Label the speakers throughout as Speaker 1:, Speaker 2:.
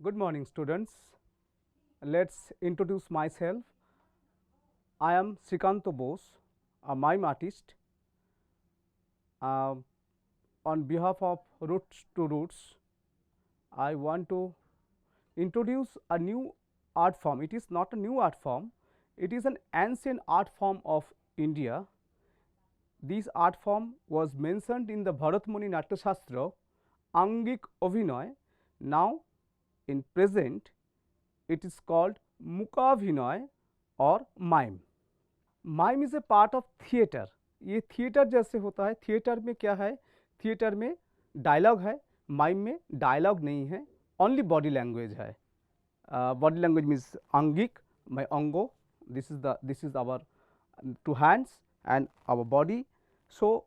Speaker 1: Good morning, students. Let's introduce myself. I am Srikanto Bose, a mime artist. On behalf of Roots to Roots, I want to introduce a new art form. It is not a new art form, it is an ancient art form of India. This art form was mentioned in the Bharatmuni Natya Shastra, Angik Abhinoy. Now, in present, it is called Mukhabhinoy or mime. Mime is a part of theatre. ये theatre जैसे होता है. Theatre में क्या है? Theatre में dialogue है, mime में डायलॉग नहीं है, ओनली बॉडी लैंग्वेज है. बॉडी लैंग्वेज मीन्स अंगिक, माई अंगो, this is our two hands and our body. So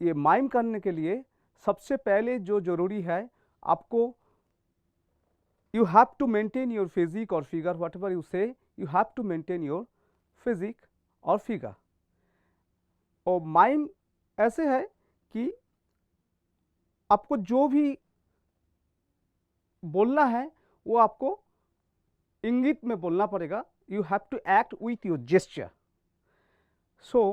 Speaker 1: ये माइम करने के लिए सबसे पहले जो ज़रूरी है, आपको you have to maintain your physique or figure, whatever you say, you have to maintain your physique or figure. और माइम ऐसे है कि आपको जो भी बोलना है वो आपको इंगित में बोलना पड़ेगा. You have to act with your gesture. So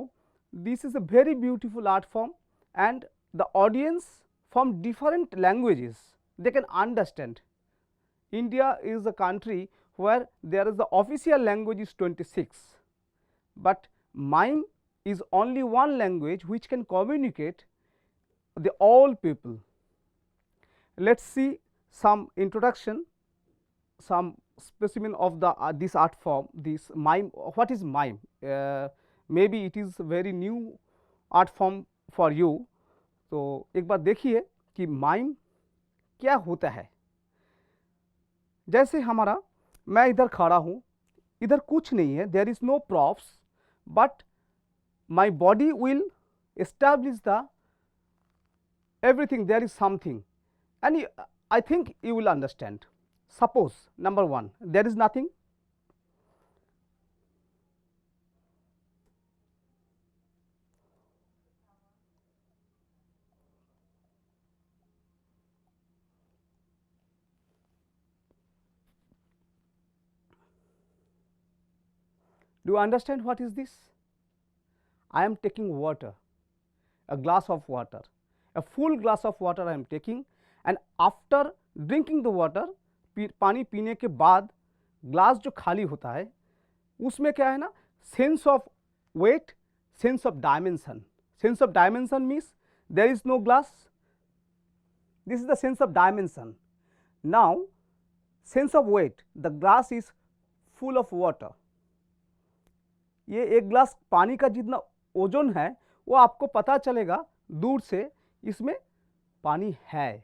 Speaker 1: this is a very beautiful art form, and the audience from different languages, they can understand. India is a country where there is the official language is 26, but mime is only one language which can communicate the all people. Let us see some introduction, some specimen of the this art form, this mime. What is mime? Maybe it is very new art form for you. तो एक बार देखिए कि mime क्या होता है. जैसे हमारा, मैं इधर खड़ा हूँ, इधर कुछ नहीं है, there is no props, but my body will establish the everything. There is something, and I think you will understand. Suppose number 1, there is nothing. Do you understand what is this? I am taking water, a glass of water, a full glass of water I am taking, and after drinking the water, पानी पीने के बाद glass जो खाली होता है उसमें क्या है ना, sense of weight, sense of dimension. Sense of dimension means there is no glass, this is the sense of dimension. Now sense of weight, the glass is full of water. ये एक ग्लास पानी का जितना ओजन है वो आपको पता चलेगा दूर से, इसमें पानी है.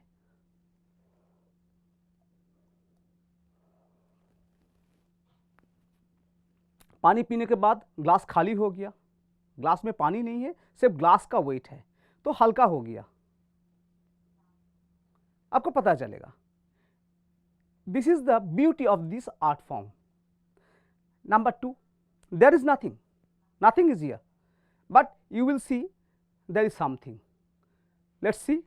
Speaker 1: पानी पीने के बाद ग्लास खाली हो गया, ग्लास में पानी नहीं है, सिर्फ ग्लास का वेट है, तो हल्का हो गया, आपको पता चलेगा. This is the beauty of this art form. Number 2, there is nothing. Nothing is here, but you will see there is something. Let us see.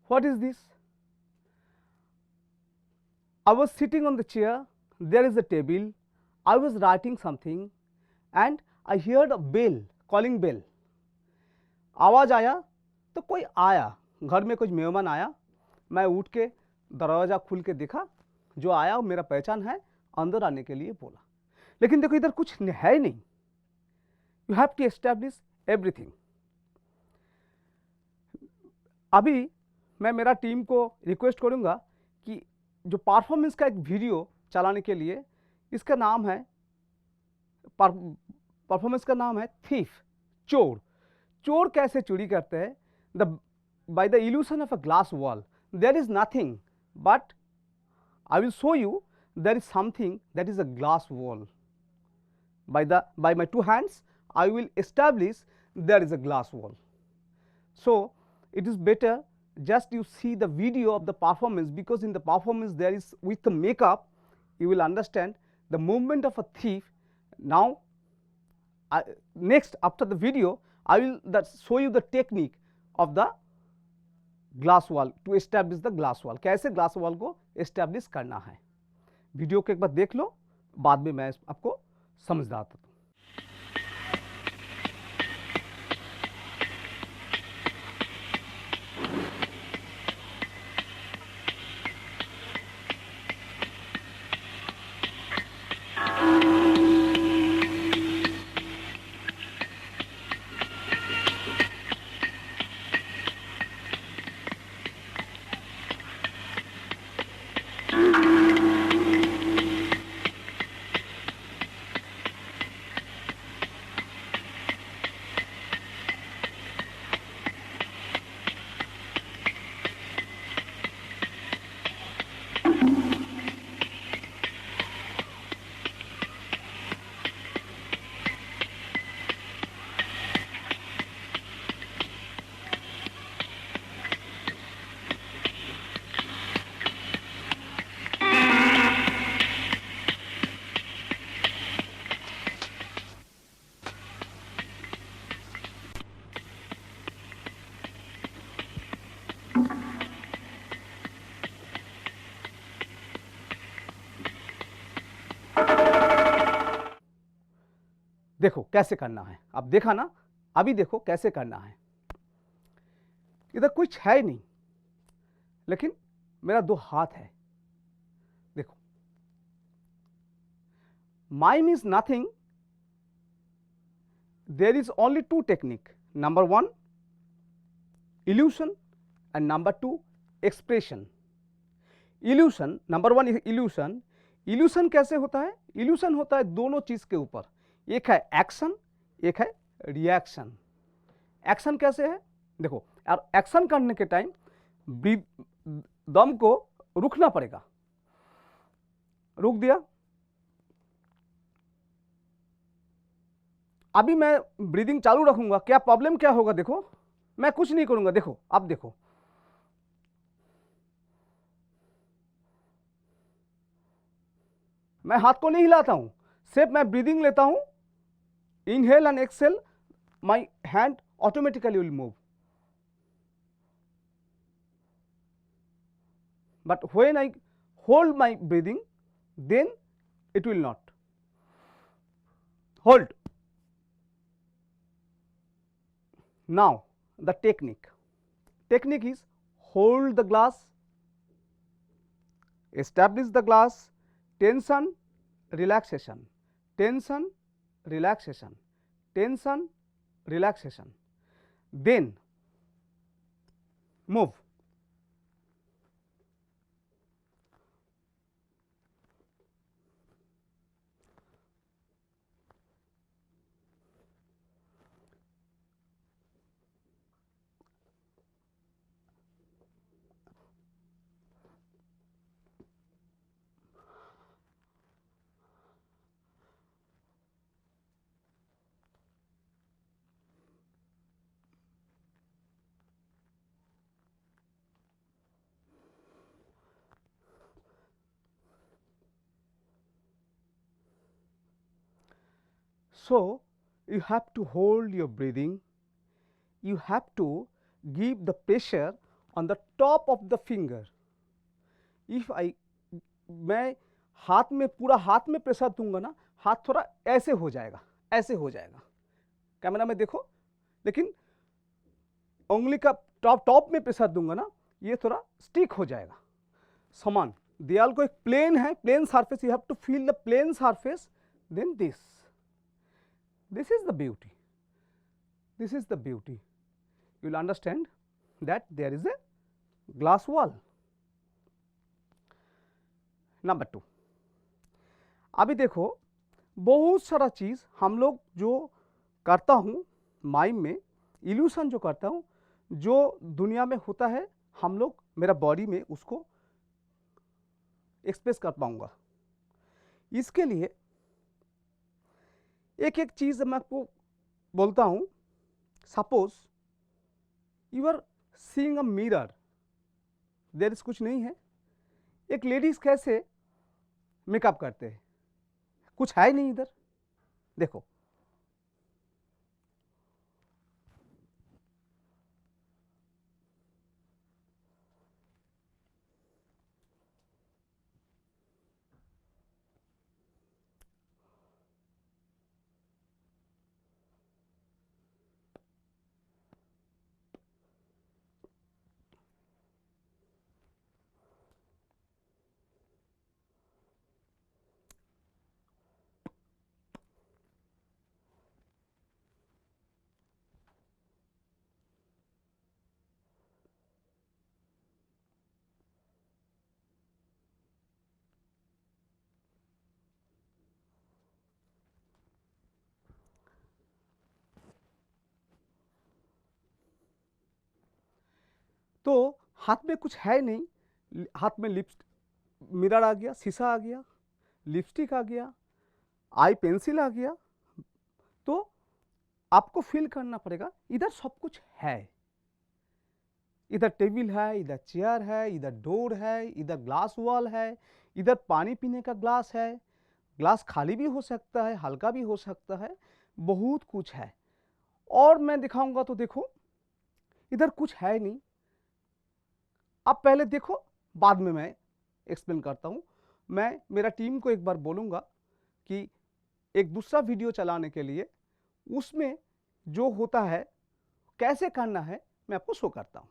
Speaker 1: What is this? I was sitting on the chair, there is a table, I was writing something and I heard a bell, calling bell. आवाज़ आया तो कोई आया, घर में कुछ मेहमान आया, मैं उठ के दरवाज़ा खुल के देखा, जो आया वो मेरा पहचान है, अंदर आने के लिए बोला. लेकिन देखो इधर कुछ है नहीं. You have to establish everything. अभी मैं मेरा टीम को रिक्वेस्ट करूंगा कि जो परफॉर्मेंस का एक वीडियो चलाने के लिए, इसका नाम है, परफॉर्मेंस का नाम है थीफ, चोर. चोर कैसे चोरी करते हैं? By the illusion of a glass wall, there is nothing, but I will show you there is something that is a glass wall. By my two hands I will establish there is a glass wall. So it is better just you see the video of the performance, because in the performance there is, with the makeup you will understand the movement of a thief. Now next after the video I will show you the technique of the glass wall to establish the glass wall, कैसे glass wall को establish करना है। Video को एक बार देख लो, बाद में मैं आपको समझाता हूँ। देखो कैसे करना है, अब देखा ना, अभी देखो कैसे करना है। इधर कुछ है नहीं, लेकिन मेरा दो हाथ है। देखो mime is nothing, there is only two technique, number one illusion and number two expression. Illusion, number one is illusion. Illusion कैसे होता है? इल्यूशन होता है दोनों चीज के ऊपर, एक है एक्शन, एक है रिएक्शन। एक्शन कैसे है? देखो यार, एक्शन करने के टाइम दम को रुकना पड़ेगा, रुक दिया। अभी मैं ब्रीदिंग चालू रखूंगा, क्या प्रॉब्लम क्या होगा? देखो मैं कुछ नहीं करूंगा, देखो अब देखो मैं हाथ को नहीं हिलाता हूं, सिर्फ मैं ब्रीदिंग लेता हूं, inhale and exhale, my hand automatically will move. But when I hold my breathing, then it will not. Hold. Now the technique. Technique is hold the glass, establish the glass, tension, relaxation, tension, relaxation, tension, relaxation, then move. So you have to hold your breathing, you have to give the pressure on the top of the finger. If I मैं हाथ में, पूरा हाथ में pressure दूंगा ना, हाथ थोड़ा ऐसे हो जाएगा, ऐसे हो जाएगा, कैमरा में देखो, लेकिन उंगली का टॉप में प्रेशर दूंगा ना, ये थोड़ा स्टिक हो जाएगा। समान दीवार को एक प्लेन है, plane surface, you have to feel the plane surface, then this is the beauty, this is the beauty. You will understand that there is a glass wall. Number two, अभी देखो बहुत सारा चीज हम लोग जो करता हूँ माइम में, इल्यूशन जो करता हूँ, जो दुनिया में होता है, हम लोग मेरा बॉडी में उसको एक्सप्रेस कर पाऊंगा। इसके लिए एक एक चीज़ मैं आपको बोलता हूँ। Suppose you are seeing a mirror, there is कुछ नहीं है। एक लेडीज कैसे मेकअप करते हैं, कुछ है नहीं इधर, देखो। तो हाथ में कुछ है नहीं, हाथ में मिरर आ गया, शीशा आ गया, लिपस्टिक आ गया, आई पेंसिल आ गया। तो आपको फील करना पड़ेगा इधर सब कुछ है। इधर टेबल है, इधर चेयर है, इधर डोर है, इधर ग्लास वॉल है, इधर पानी पीने का ग्लास है। ग्लास खाली भी हो सकता है, हल्का भी हो सकता है, बहुत कुछ है। और मैं दिखाऊंगा तो देखो, इधर कुछ है नहीं। आप पहले देखो, बाद में मैं एक्सप्लेन करता हूँ। मैं मेरा टीम को एक बार बोलूँगा कि एक दूसरा वीडियो चलाने के लिए उसमें जो होता है कैसे करना है मैं आपको शो करता हूँ।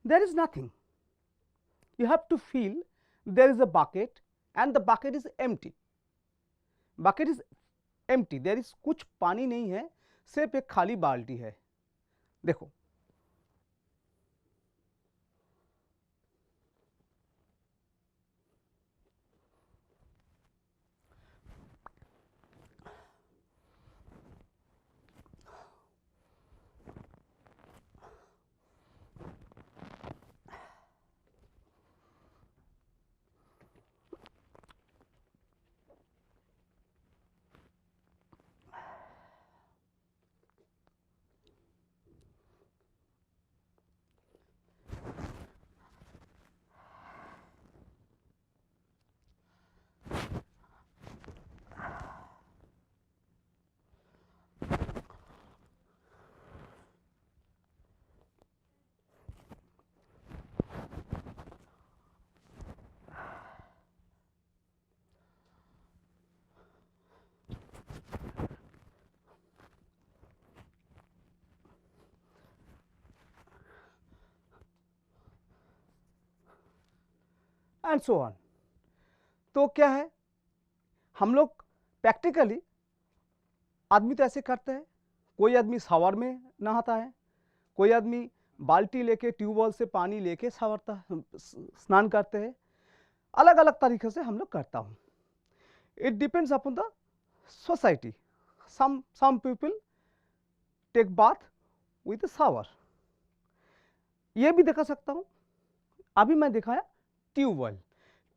Speaker 1: There is nothing. You have to feel there is a bucket and the bucket is empty. Bucket is empty. There is कुछ पानी नहीं है, सिर्फ एक खाली बाल्टी है। देखो, एंड सो ऑन। तो क्या है, हम लोग प्रैक्टिकली आदमी तो ऐसे करते हैं। कोई आदमी शावर में नहाता है, कोई आदमी बाल्टी लेके ट्यूबवेल से पानी लेके स्नान करते हैं। अलग अलग तरीके से हम लोग करता हूँ। It depends upon the society. some people take bath with a shower। ये भी दिखा सकता हूँ। अभी मैं दिखाया ट्यूबवेल।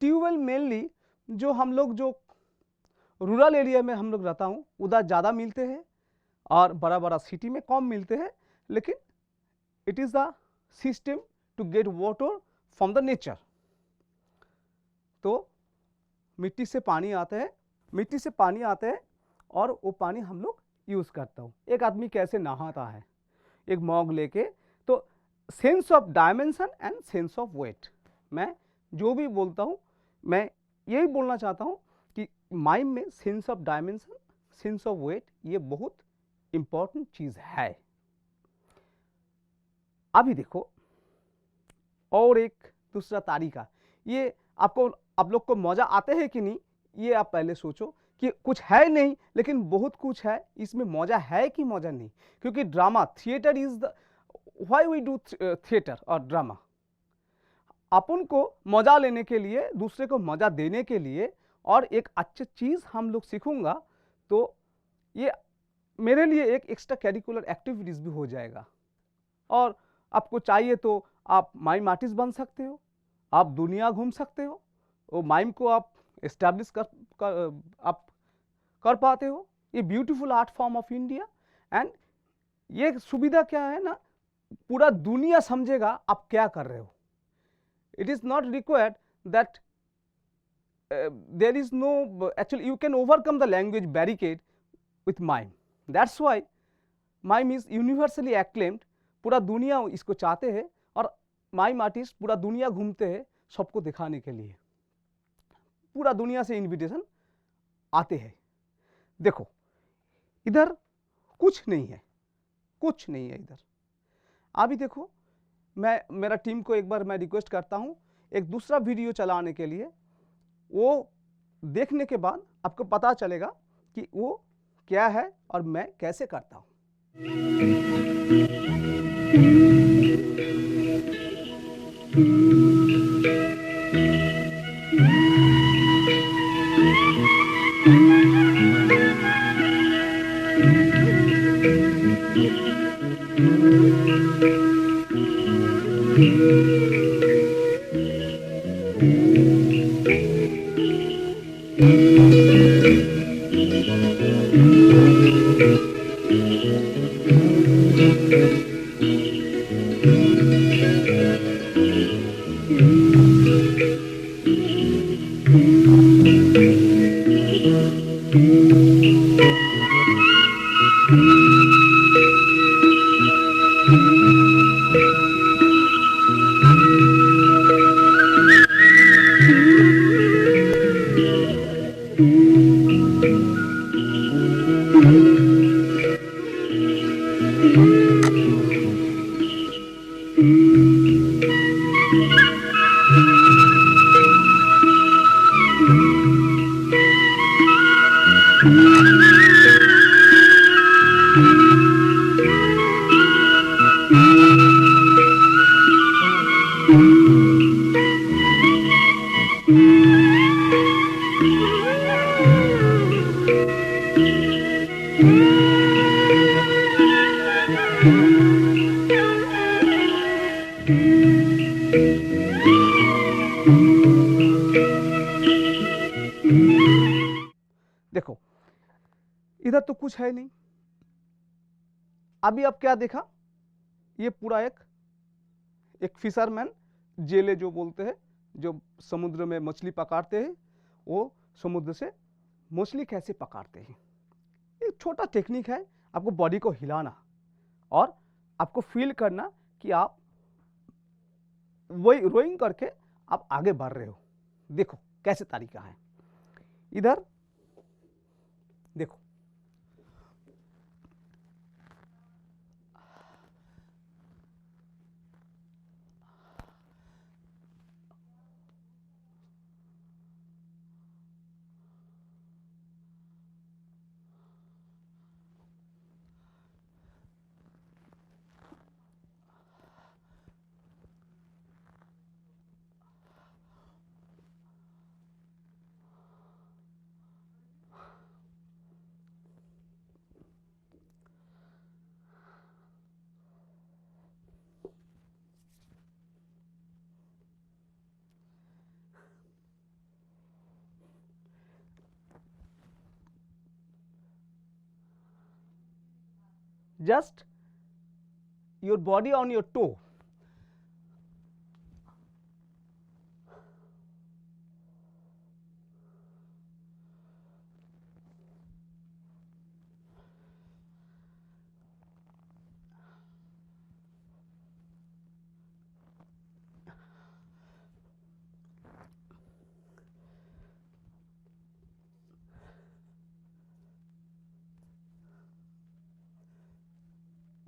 Speaker 1: ट्यूबवेल मेनली जो हम लोग जो रूरल एरिया में हम लोग रहता हूँ उधर ज़्यादा मिलते हैं और बड़ा बड़ा सिटी में कम मिलते हैं। लेकिन it is the system to get water from the nature. तो मिट्टी से पानी आते हैं, मिट्टी से पानी आते हैं और वो पानी हम लोग यूज़ करता हूँ। एक आदमी कैसे नहाता है, एक मॉग लेके। तो sense of dimension and sense of weight मैं जो भी बोलता हूँ मैं यही बोलना चाहता हूँ कि माइम में sense of dimension, sense of weight ये बहुत इम्पॉर्टेंट चीज़ है। अभी देखो और एक दूसरा तरीका, ये आपको आप लोग को मज़ा आते हैं कि नहीं ये आप पहले सोचो कि कुछ है नहीं लेकिन बहुत कुछ है, इसमें मज़ा है कि मज़ा नहीं, क्योंकि drama theatre is the why we do theatre और ड्रामा, अपन को मज़ा लेने के लिए, दूसरे को मज़ा देने के लिए, और एक अच्छी चीज़ हम लोग सीखूंगा तो ये मेरे लिए एक एक्स्ट्रा करिकुलर एक्टिविटीज़ भी हो जाएगा। और आपको चाहिए तो आप माइम आर्टिस्ट बन सकते हो, आप दुनिया घूम सकते हो, वो माइम को आप एस्टैब्लिश आप कर पाते हो। ये beautiful art form of India, and ये सुविधा क्या है ना, पूरा दुनिया समझेगा आप क्या कर रहे हो। It is not required that there is no, actually you can overcome the language barricade with mime. That's why mime is universally acclaimed. पूरा दुनिया इसको चाहते हैं और माइम आर्टिस्ट पूरा दुनिया घूमते हैं सबको दिखाने के लिए, पूरा दुनिया से इनविटेशन आते हैं। देखो इधर कुछ नहीं है, कुछ नहीं है इधर। अभी देखो मैं मेरा टीम को एक बार मैं रिक्वेस्ट करता हूँ एक दूसरा वीडियो चलाने के लिए, वो देखने के बाद आपको पता चलेगा कि वो क्या है और मैं कैसे करता हूँ। देखो इधर तो कुछ है नहीं। अभी आप क्या देखा, ये पूरा एक फिशरमैन, जेले जो बोलते हैं, जो समुद्र में मछली पकड़ते हैं, वो समुद्र से मछली कैसे पकड़ते हैं। एक छोटा टेक्निक है, आपको बॉडी को हिलाना और आपको फील करना कि आप वही रोइंग करके आप आगे बढ़ रहे हो। देखो कैसे तरीका है, इधर देखो just your body on your toe.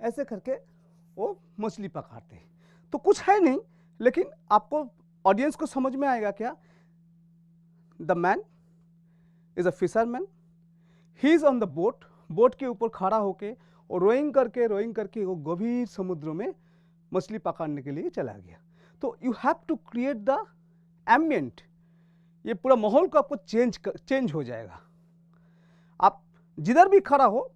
Speaker 1: ऐसे करके वो मछली पकड़ते हैं। तो कुछ है नहीं, लेकिन आपको ऑडियंस को समझ में आएगा क्या? The man is a fisherman, he is on the boat, boat के ऊपर खड़ा होके और रोइंग करके वो गंभीर समुद्र में मछली पकड़ने के लिए चला गया। तो you have to create the ambient, ये पूरा माहौल को आपको चेंज हो जाएगा। आप जिधर भी खड़ा हो,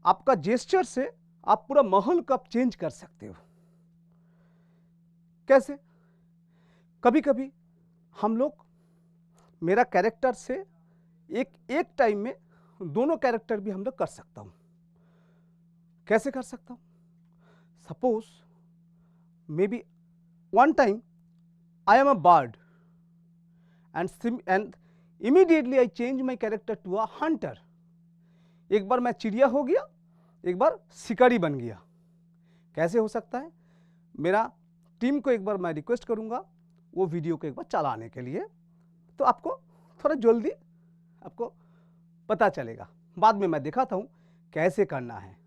Speaker 1: आपका जेस्चर से आप पूरा माहौल को आप चेंज कर सकते हो। कैसे? कभी कभी हम लोग, मेरा कैरेक्टर से एक टाइम में दोनों कैरेक्टर भी हम लोग कर सकता हूं। कैसे कर सकता हूं? Suppose maybe one time I am a bird and immediately I change my character to a hunter. एक बार मैं चिड़िया हो गया, एक बार शिकारी बन गया। कैसे हो सकता है? मेरा टीम को एक बार मैं रिक्वेस्ट करूंगा वो वीडियो को एक बार चलाने के लिए, तो आपको थोड़ा जल्दी आपको पता चलेगा। बाद में मैं दिखाता हूं कैसे करना है।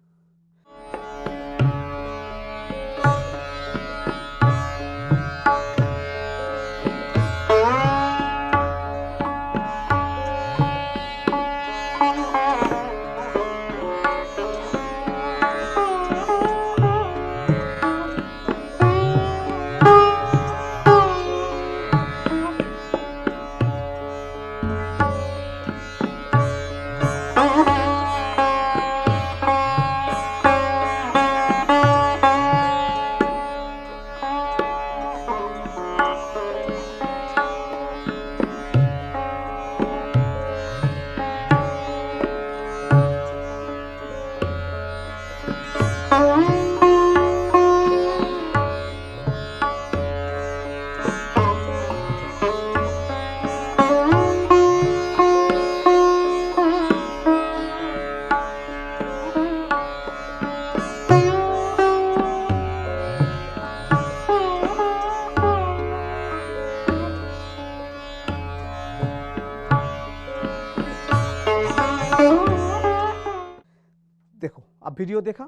Speaker 1: देखो, अब वीडियो देखा,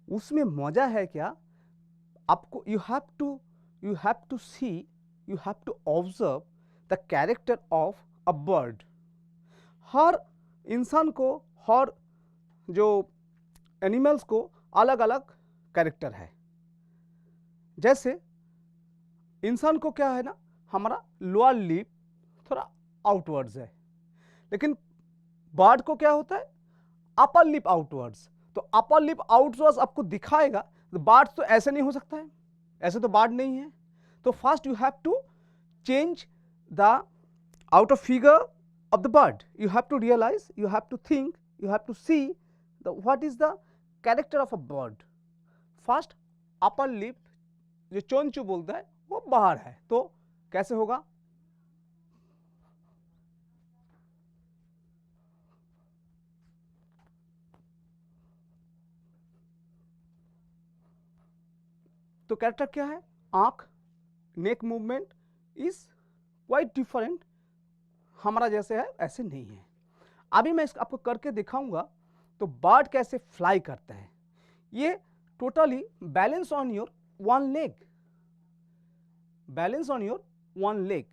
Speaker 1: उसमें मजा है क्या? आपको you have to see, you have to observe the character of a bird. हर इंसान को, हर जो एनिमल्स को अलग अलग कैरेक्टर है। जैसे इंसान को क्या है ना, हमारा लोअर लिप थोड़ा आउटवर्ड्स है, लेकिन बर्ड को क्या होता है? Upper lip outwards. तो अपर लिप आउटवर्ड्स आपको दिखाएगा। तो बर्ड तो ऐसे नहीं हो सकता है, ऐसे तो बर्ड नहीं है। तो first you have to change the out of figure of the bird. You have to realise, you have to think, you have to see the what is the character of a bird. First upper lip जो चोंचू बोलता है वो बाहर है, तो कैसे होगा? तो कैरेक्टर क्या है? आंख, neck movement is quite different, हमारा जैसे है ऐसे नहीं है। अभी मैं आपको करके दिखाऊंगा तो बर्ड कैसे फ्लाई करता है। ये totally balance on your one leg, balance on your one leg.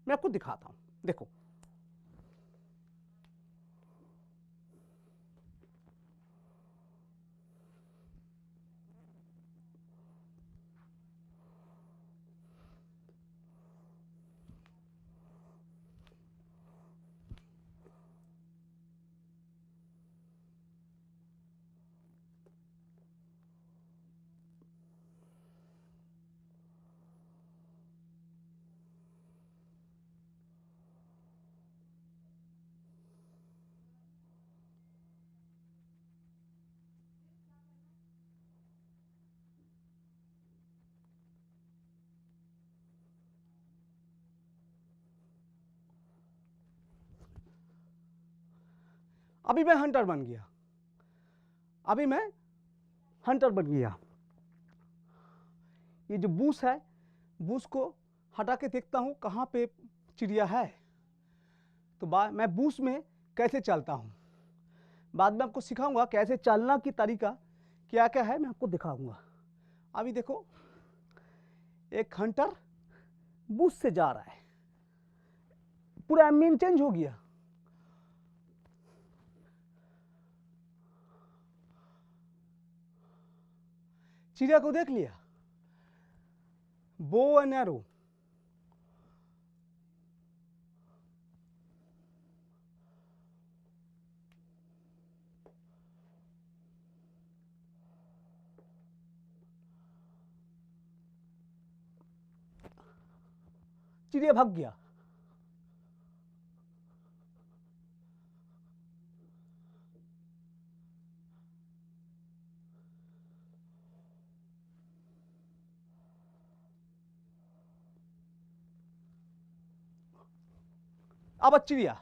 Speaker 1: मैं आपको दिखाता हूं, देखो। अभी मैं हंटर बन गया, अभी मैं हंटर बन गया। ये जो बूस है, बूस को हटा के देखता हूं कहां पे चिड़िया है। तो मैं बूस में कैसे चलता हूं, बाद में आपको सिखाऊंगा कैसे चलना की तरीका क्या क्या है मैं आपको दिखाऊंगा। अभी देखो, एक हंटर बुश से जा रहा है, पूरा एम्बियंस चेंज हो गया। चिड़िया को देख लिया, बो एंड एरो। चिड़िया भाग गया। अब चिड़िया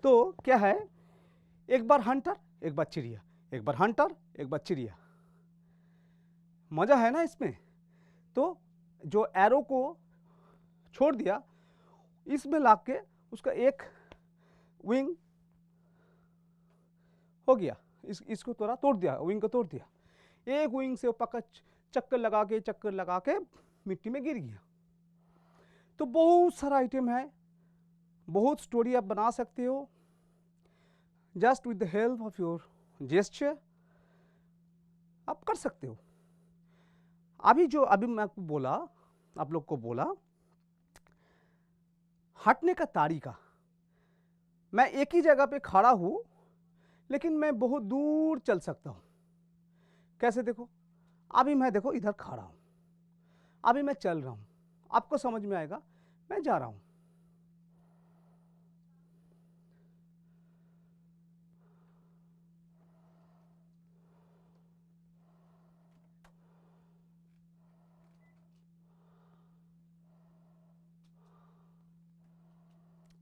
Speaker 1: तो क्या है, एक बार हंटर एक बार चिड़िया, एक बार हंटर एक बार चिड़िया। मजा है ना इसमें। तो जो एरो को छोड़ दिया, इसमें लाके उसका एक विंग हो गया, इसको थोड़ा तोड़ दिया, विंग को तोड़ दिया। एक विंग से वो पक्का चक्कर लगा के मिट्टी में गिर गया। तो बहुत सारा आइटम है, बहुत स्टोरी आप बना सकते हो just with the help of your gesture, आप कर सकते हो। अभी मैं आपको बोला, आप लोग को बोला हटने का तरीका। मैं एक ही जगह पे खड़ा हूं, लेकिन मैं बहुत दूर चल सकता हूं। कैसे देखो, अभी मैं देखो इधर खड़ा हूं, अभी मैं चल रहा हूं, आपको समझ में आएगा, मैं जा रहा हूं।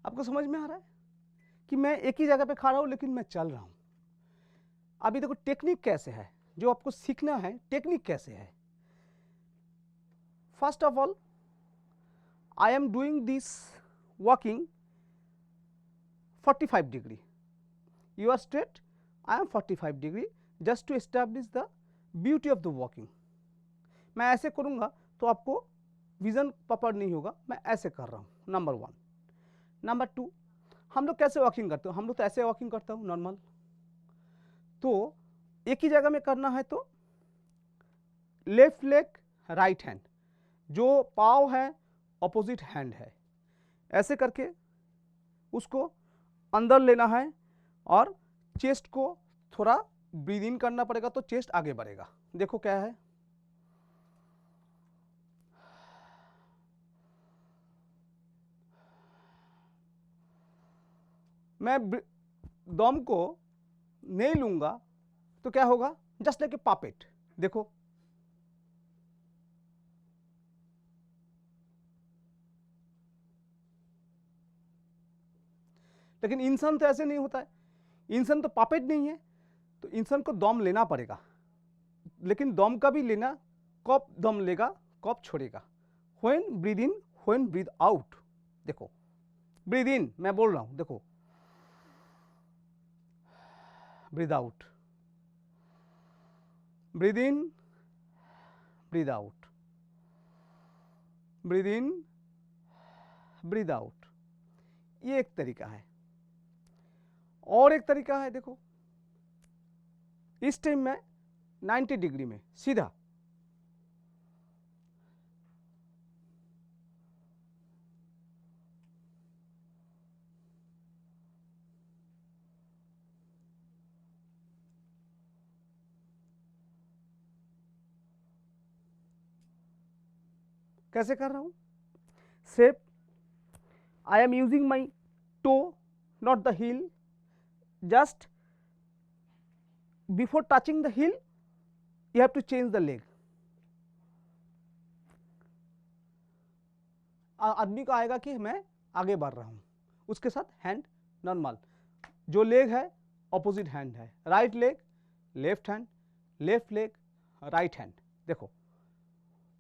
Speaker 1: आपको समझ में आ रहा है कि मैं एक ही जगह पे खड़ा हूं लेकिन मैं चल रहा हूं। अभी देखो टेक्निक कैसे है, जो आपको सीखना है टेक्निक कैसे है। First of all, I am doing this walking 45 degree, you are straight, I am 45 degree, just to establish the beauty of the walking. मैं ऐसे करूंगा तो आपको विजन प्रॉपर नहीं होगा, मैं ऐसे कर रहा हूं, नंबर 1। नंबर 2, हम लोग कैसे वॉकिंग करते हो, हम लोग तो ऐसे वॉकिंग करता हूं नॉर्मल। तो एक ही जगह में करना है तो लेफ्ट लेग राइट हैंड, जो पाव है ऑपोजिट हैंड है, ऐसे करके उसको अंदर लेना है और चेस्ट को थोड़ा ब्रीद इन करना पड़ेगा तो चेस्ट आगे बढ़ेगा। देखो क्या है, मैं दम को नहीं लूंगा तो क्या होगा, जस्ट लाइक ए पापेट। देखो लेकिन इंसान तो ऐसे नहीं होता है, इंसान तो पापेट नहीं है, तो इंसान को दम लेना पड़ेगा। लेकिन दम का भी लेना, कब दम लेगा कब छोड़ेगा, when breathe in when breathe out. देखो ब्रीद इन मैं बोल रहा हूं, देखो breathe out, breathe in breathe out, breathe in breathe out. ये एक तरीका है। और एक तरीका है, देखो इस टाइम में 90 डिग्री में सीधा, कैसे कर रहा हूं, सेप I am using my toe, not the heel, just before touching the heel you have to change the leg। आदमी को आएगा कि मैं आगे बढ़ रहा हूं, उसके साथ हैंड नॉर्मल, जो लेग है ऑपोजिट हैंड है, right leg left hand, left leg right hand. देखो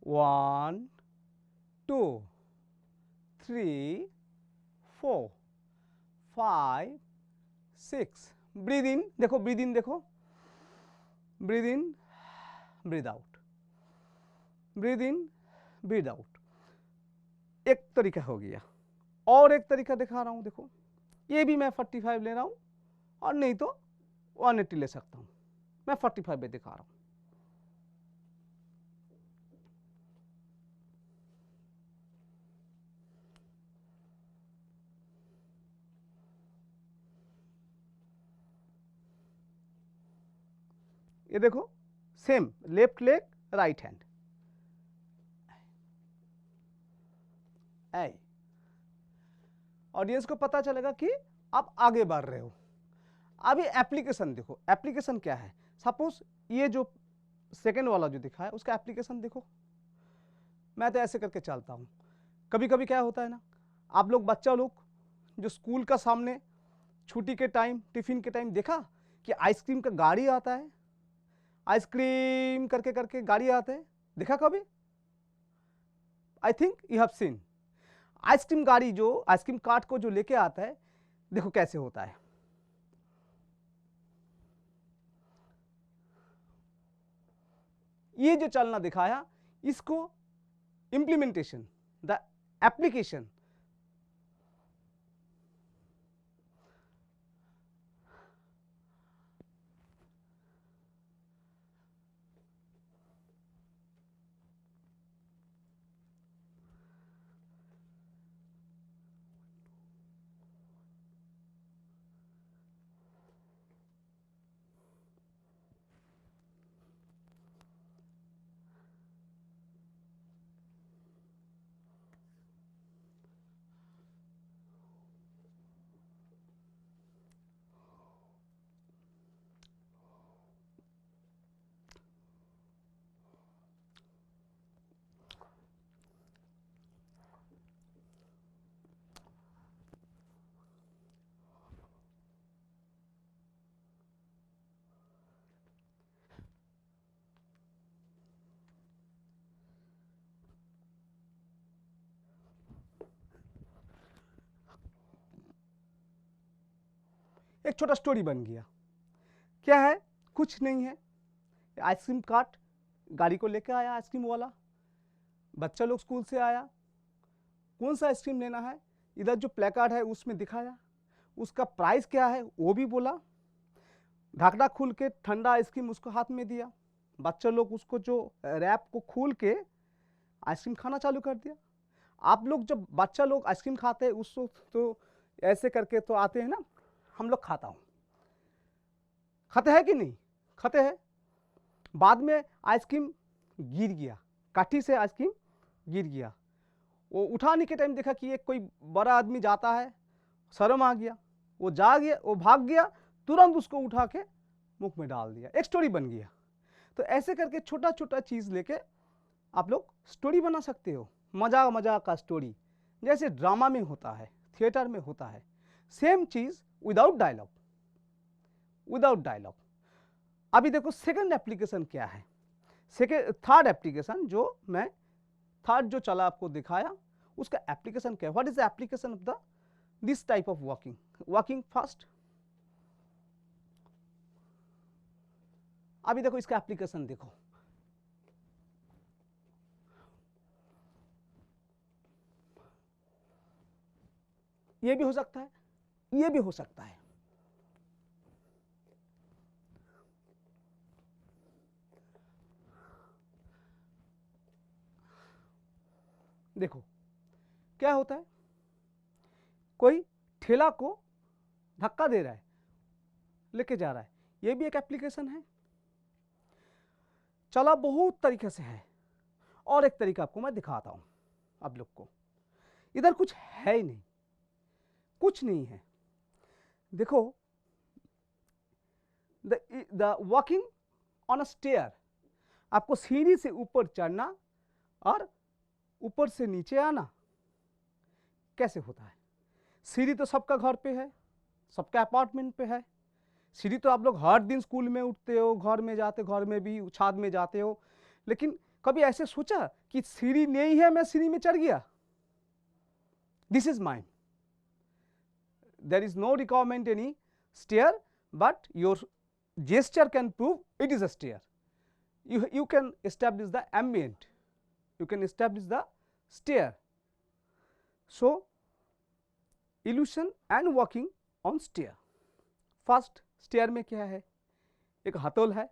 Speaker 1: 1 2 3 4 5 6, ब्रीद इन, देखो ब्रीद इन, देखो breathe in breathe out, breathe in breathe out. एक तरीका हो गया, और एक तरीका दिखा रहा हूं, देखो ये भी मैं 45 ले रहा हूं और नहीं तो 180 ले सकता हूं, मैं 45 में दिखा रहा हूं। ये देखो same, left leg right hand, audience को पता चलेगा कि आप आगे बढ़ रहे हो। अभी एप्लीकेशन देखो, एप्लीकेशन क्या है। सपोज ये जो सेकेंड वाला जो दिखा है उसका एप्लीकेशन देखो, मैं तो ऐसे करके चलता हूं। कभी कभी क्या होता है ना, आप लोग बच्चा लोग जो स्कूल का सामने छुट्टी के टाइम टिफिन के टाइम देखा कि आइसक्रीम का गाड़ी आता है, आइसक्रीम करके करके गाड़ी आता है, देखा कभी? I think you have seen. Ice cream गाड़ी जो आइसक्रीम कार्ट को जो लेके आता है, देखो कैसे होता है। ये जो चलना दिखाया, इसको इंप्लीमेंटेशन, द एप्लीकेशन, एक छोटा स्टोरी बन गया। क्या है? कुछ नहीं है, आइसक्रीम कार्ट गाड़ी को लेकर आया आइसक्रीम वाला, बच्चा लोग स्कूल से आया, कौन सा आइसक्रीम लेना है, इधर जो प्लेकार्ड है उसमें दिखाया, उसका प्राइस क्या है वो भी बोला, ढाकना खोल के ठंडा आइसक्रीम उसको हाथ में दिया, बच्चा लोग उसको जो रैप को खोल के आइसक्रीम खाना चालू कर दिया। आप लोग जब बच्चा लोग आइसक्रीम खाते हैं उसको तो ऐसे करके तो आते हैं ना, हम लोग खाता हूँ, खाते हैं कि नहीं? खाते हैं। बाद में आइसक्रीम गिर गया, काठी से आइसक्रीम गिर गया, वो उठाने के टाइम देखा कि एक कोई बड़ा आदमी जाता है, शर्म आ गया, वो जा गया, वो भाग गया, तुरंत उसको उठा के मुख में डाल दिया, एक स्टोरी बन गया। तो ऐसे करके छोटा छोटा चीज़ लेके आप लोग स्टोरी बना सकते हो, मजाक मजाक का स्टोरी, जैसे ड्रामा में होता है, थिएटर में होता है, सेम चीज़ विदाउट डायलॉग, विदाउट डायलॉग। अभी देखो सेकंड एप्लीकेशन क्या है, थर्ड एप्लीकेशन जो मैं थर्ड जो चला आपको दिखाया उसका एप्लीकेशन क्या है, what is the application of the this type of walking. Walking fast, अभी देखो इसका एप्लीकेशन देखो, ये भी हो सकता है, ये भी हो सकता है। देखो क्या होता है, कोई ठेला को धक्का दे रहा है, लेके जा रहा है, ये भी एक एप्लीकेशन है। चला बहुत तरीके से है, और एक तरीका आपको मैं दिखाता हूं आप लोग को। इधर कुछ है ही नहीं, कुछ नहीं है। देखो the walking on a stair, आपको सीढ़ी से ऊपर चढ़ना और ऊपर से नीचे आना कैसे होता है। सीढ़ी तो सबका घर पे है, सबका अपार्टमेंट पे है। सीढ़ी तो आप लोग हर दिन स्कूल में उठते हो, घर में जाते, घर में भी छाद में जाते हो, लेकिन कभी ऐसे सोचा कि सीढ़ी नहीं है, मैं सीढ़ी में चढ़ गया? This is mind. There is no requirement any stair, but your gesture can prove it is a stair. You can establish the ambient, you can establish the stair. So illusion and walking on stair. First stair में क्या है? एक हथौल है,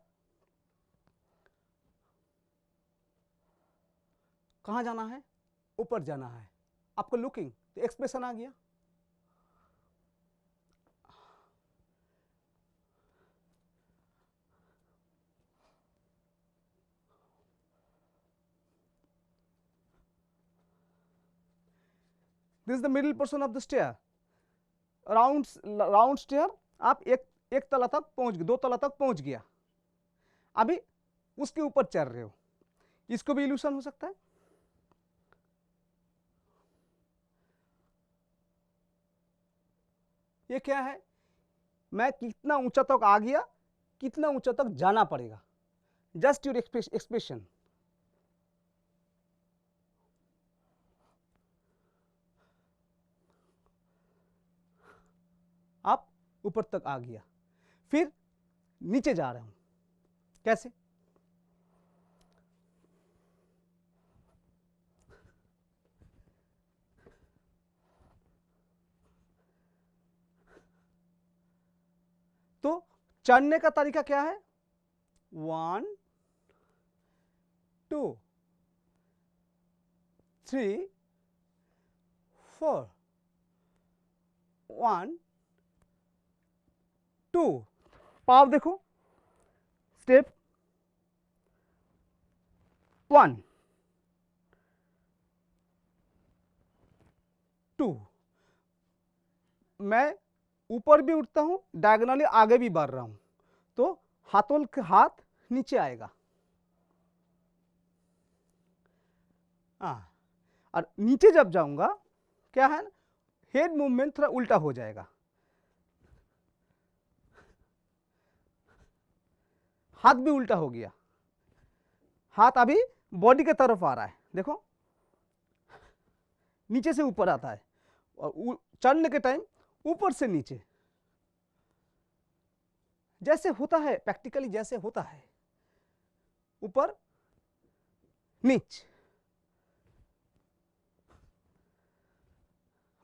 Speaker 1: कहाँ जाना है? ऊपर जाना है। आपको लुकिंग एक्सप्रेशन आ गया। This is the middle portion of the stair, round stair. आप एक तला तक पहुंच गए, 2 तला तक पहुंच गया, अभी उसके ऊपर चढ़ रहे हो, इसको भी इल्यूशन हो सकता है। ये क्या है? मैं कितना ऊंचा तक आ गया, कितना ऊंचा तक जाना पड़ेगा, जस्ट योर एक्सप्रेशन। आप ऊपर तक आ गया, फिर नीचे जा रहा हूं, कैसे? तो चढ़ने का तरीका क्या है? 1 2 3 4 1 2। पाव देखो, स्टेप 1 2। मैं ऊपर भी उठता हूं, डायगोनली आगे भी बढ़ रहा हूं, तो हाथों के हाथ नीचे आएगा, और नीचे जब जाऊंगा क्या है, हेड मूवमेंट थोड़ा उल्टा हो जाएगा, हाथ भी उल्टा हो गया, हाथ अभी बॉडी के तरफ आ रहा है, देखो नीचे से ऊपर आता है, और चढ़ने के टाइम ऊपर से नीचे, जैसे होता है प्रैक्टिकली, जैसे होता है ऊपर नीचे।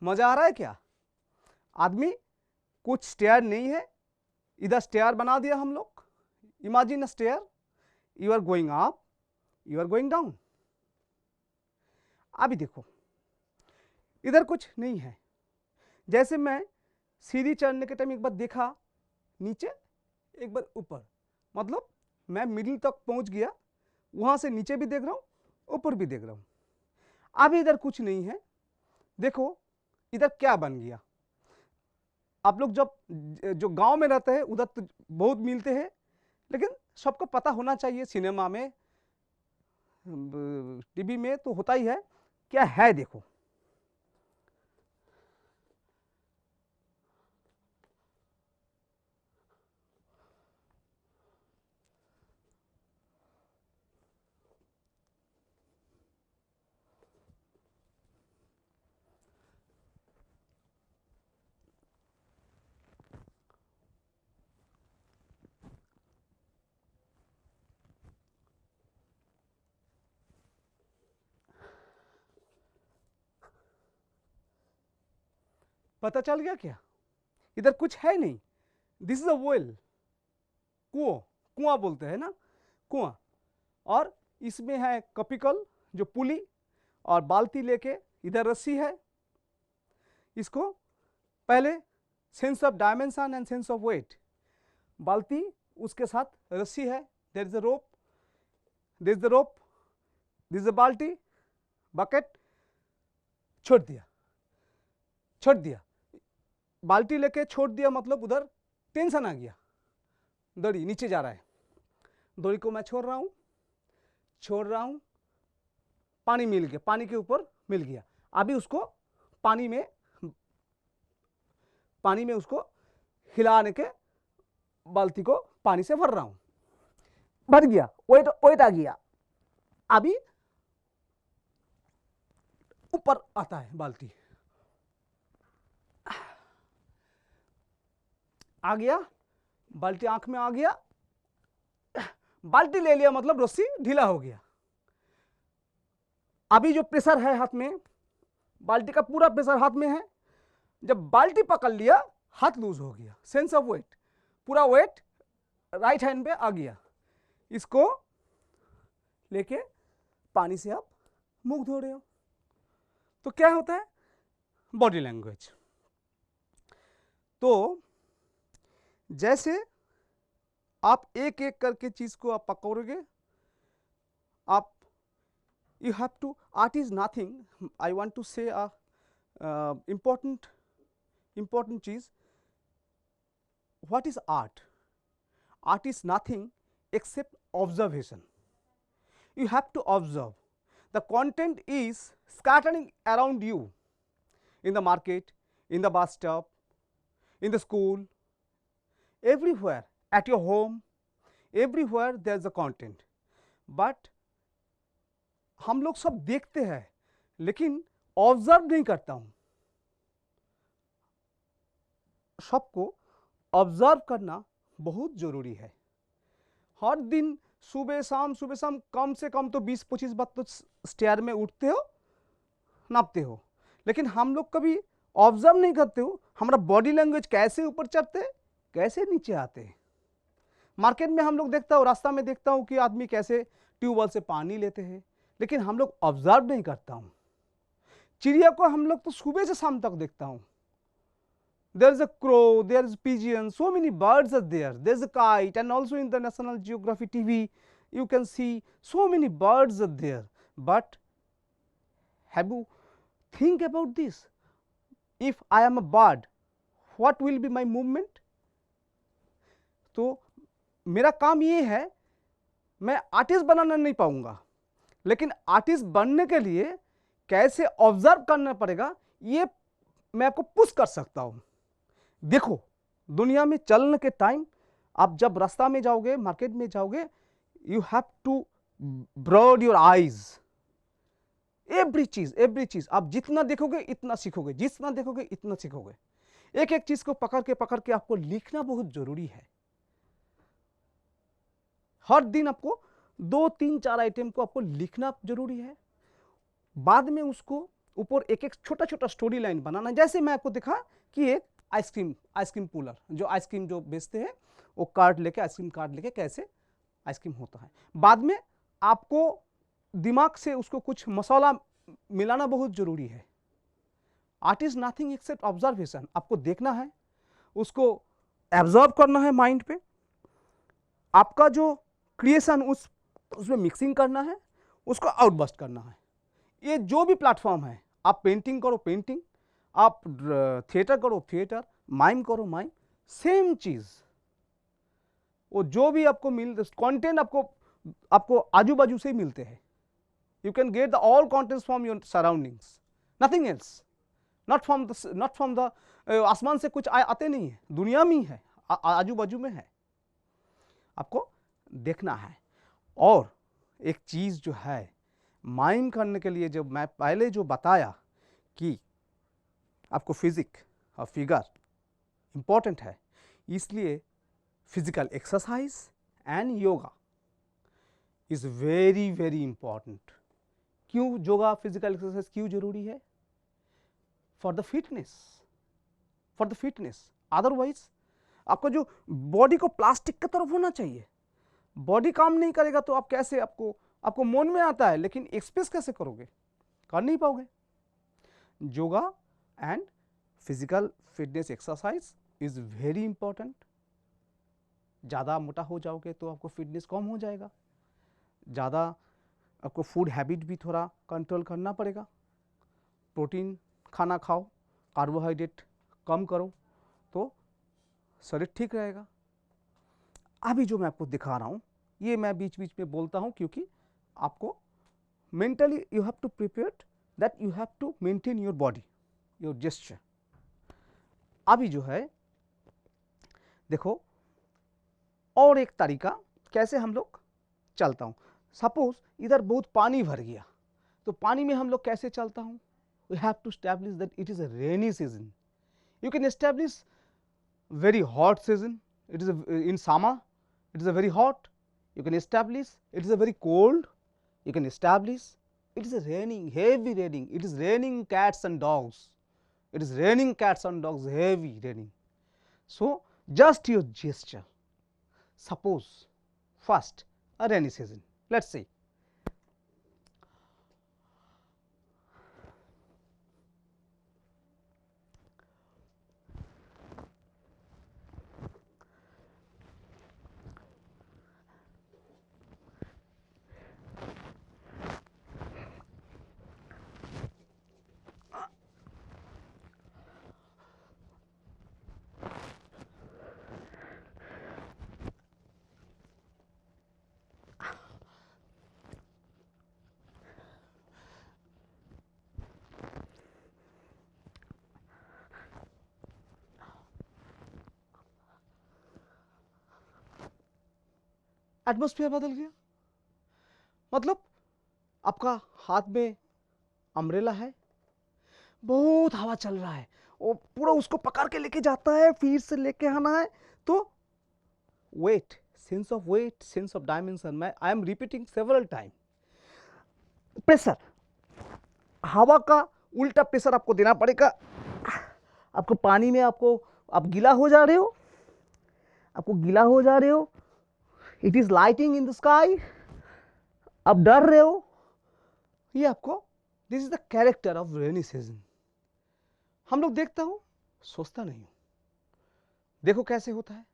Speaker 1: मजा आ रहा है क्या? आदमी कुछ स्टेयर नहीं है, इधर स्टेयर बना दिया हम लोग। Imagine a stair, you are going up, you are going down. अभी देखो इधर कुछ नहीं है, जैसे मैं सीढ़ी चढ़ने के टाइम एक बार देखा नीचे, एक बार ऊपर, मतलब मैं मिडिल तक पहुंच गया, वहां से नीचे भी देख रहा हूं, ऊपर भी देख रहा हूं। अभी इधर कुछ नहीं है, देखो इधर क्या बन गया। आप लोग जब जो गांव में रहते हैं उधर तो बहुत मिलते हैं, लेकिन सबको पता होना चाहिए, सिनेमा में टीवी में तो होता ही है, क्या है देखो, पता चल गया क्या? इधर कुछ है नहीं, दिस इज अ वेल, कुआं, कुआं बोलते हैं ना, कुआं। और इसमें है कपिकल जो पुली, और बाल्टी लेके इधर रस्सी है। इसको पहले sense of dimension and sense of weight, बाल्टी उसके साथ रस्सी है, there is a rope, there is the rope, this is a balti, bucket, छोड़ दिया, छोड़ दिया, बाल्टी लेके छोड़ दिया, मतलब उधर टेंशन आ गया, दड़ी नीचे जा रहा है, दड़ी को मैं छोड़ रहा हूं, छोड़ रहा हूं, पानी मिल गया, पानी के ऊपर मिल गया, अभी उसको पानी में पानी में उसको हिलाने के बाल्टी को पानी से भर रहा हूं, भर गया, वेट वेट आ गया, अभी ऊपर आता है बाल्टी, आ गया, बाल्टी आंख में आ गया, बाल्टी ले लिया मतलब रस्सी ढीला हो गया। अभी जो प्रेशर है हाथ में, बाल्टी का पूरा प्रेशर हाथ में है, जब बाल्टी पकड़ लिया हाथ लूज हो गया, सेंस ऑफ वेट, पूरा वेट राइट हैंड पे आ गया। इसको लेके पानी से आप मुंह धो रहे हो, तो क्या होता है, बॉडी लैंग्वेज। तो जैसे आप एक एक करके चीज को आप पकड़ोगे, आप you have to, art is nothing, I want to say a important cheez, what is art? Art is nothing except observation. You have to observe, the content is scattering around you, in the market, in the bus stop, in the school, everywhere, at your home, everywhere there is a content, but हम लोग सब देखते हैं लेकिन observe नहीं करता हूं। सबको ऑब्जर्व करना बहुत जरूरी है। हर दिन सुबह शाम कम से कम तो 20-25 बार तो स्टेयर में उठते हो, नापते हो, लेकिन हम लोग कभी ऑब्जर्व नहीं करते हो हमारा बॉडी लैंग्वेज कैसे ऊपर चढ़ते कैसे नीचे आते। मार्केट में हम लोग देखता हूँ, रास्ता में देखता हूँ कि आदमी कैसे ट्यूबवेल से पानी लेते हैं, लेकिन हम लोग ऑब्जर्व नहीं करता हूं। चिड़िया को हम लोग तो सुबह से शाम तक देखता हूं। There is a crow, there is pigeon, so many birds are there, there is a kite, and also in the national geography TV you can see so many birds are there, but have you think about this, if I am a bird, what will be my movement? तो मेरा काम ये है, मैं artist बनाना नहीं पाऊंगा, लेकिन artist बनने के लिए कैसे ऑब्जर्व करना पड़ेगा ये मैं आपको पुश कर सकता हूं। देखो, दुनिया में चलने के टाइम आप जब रास्ता में जाओगे, मार्केट में जाओगे, you have to broad your eyes, every चीज आप जितना देखोगे इतना सीखोगे, जितना देखोगे इतना सीखोगे। एक एक चीज को पकड़ के आपको लिखना बहुत जरूरी है। हर दिन आपको 2-3-4 आइटम को आपको लिखना जरूरी है, बाद में उसको ऊपर एक एक छोटा छोटा स्टोरी लाइन बनाना। जैसे मैं आपको दिखा कि एक आइसक्रीम पुलर, जो आइसक्रीम जो बेचते हैं वो कार्ड लेके, आइसक्रीम कार्ड लेके कैसे आइसक्रीम होता है। बाद में आपको दिमाग से उसको कुछ मसाला मिलाना बहुत जरूरी है। Art is nothing accept observation. आपको देखना है, उसको एब्जॉर्ब करना है माइंड पे, आपका जो क्रिएशन उसमें मिक्सिंग करना है, उसको आउटबस्ट करना है। ये जो भी प्लेटफॉर्म है, आप पेंटिंग करो पेंटिंग, आप थिएटर करो थिएटर, माइम करो माइम, सेम चीज। वो जो भी आपको कंटेंट आपको आजू बाजू से ही मिलते हैं। You can get the all contents from your surroundings, nothing else, not from the आसमान से कुछ आते नहीं है, दुनिया में ही है, आजू बाजू में है, आपको देखना है। और एक चीज जो है माइम करने के लिए, जब मैं पहले जो बताया कि आपको फिजिक और फिगर इंपॉर्टेंट है, इसलिए physical exercise and yoga is very very important. क्यों योगा फिजिकल एक्सरसाइज क्यों जरूरी है? For the fitness. अदरवाइज आपको जो बॉडी को प्लास्टिक की तरफ होना चाहिए, बॉडी काम नहीं करेगा तो आप कैसे, आपको मन में आता है लेकिन एक्सप्रेस कैसे करोगे? कर नहीं पाओगे। Yoga and physical fitness exercise is very important. ज़्यादा मोटा हो जाओगे तो आपको फिटनेस कम हो जाएगा, ज़्यादा आपको फूड हैबिट भी थोड़ा कंट्रोल करना पड़ेगा। प्रोटीन खाना खाओ, कार्बोहाइड्रेट कम करो, तो शरीर ठीक रहेगा। अभी जो मैं आपको दिखा रहा हूँ, ये मैं बीच बीच में बोलता हूँ क्योंकि आपको mentally you have to prepare that you have to maintain your body, your gesture. अभी जो है देखो और एक तरीका कैसे हम लोग चलता हूँ। सपोज इधर बहुत पानी भर गया, तो पानी में हम लोग कैसे चलता हूँ? We have to establish that it is a rainy season. You can establish very hot season, it is in summer it is a very hot. You can establish it is a very cold. You can establish it is a raining, heavy raining, it is raining cats and dogs, it is raining cats and dogs, heavy raining. So just your gesture. Suppose first a rainy season, let's see. Atmosphere बदल गया, मतलब आपका हाथ में umbrella है, बहुत हवा चल रहा है, वो पूरा उसको पकड़ के लेके जाता है, फिर से लेके आना है, तो weight, sense of weight, sense of dimension, मैं I am repeating several time. Pressure, हवा का उल्टा प्रेशर आपको देना पड़ेगा। आपको पानी में आप गीला हो जा रहे हो, आपको गीला हो जा रहे हो, it is lighting in the sky, आप डर रहे हो, ये आपको, this is the character of rainy season. हम लोग देखता हूं, सोचता नहीं हूं। देखो कैसे होता है,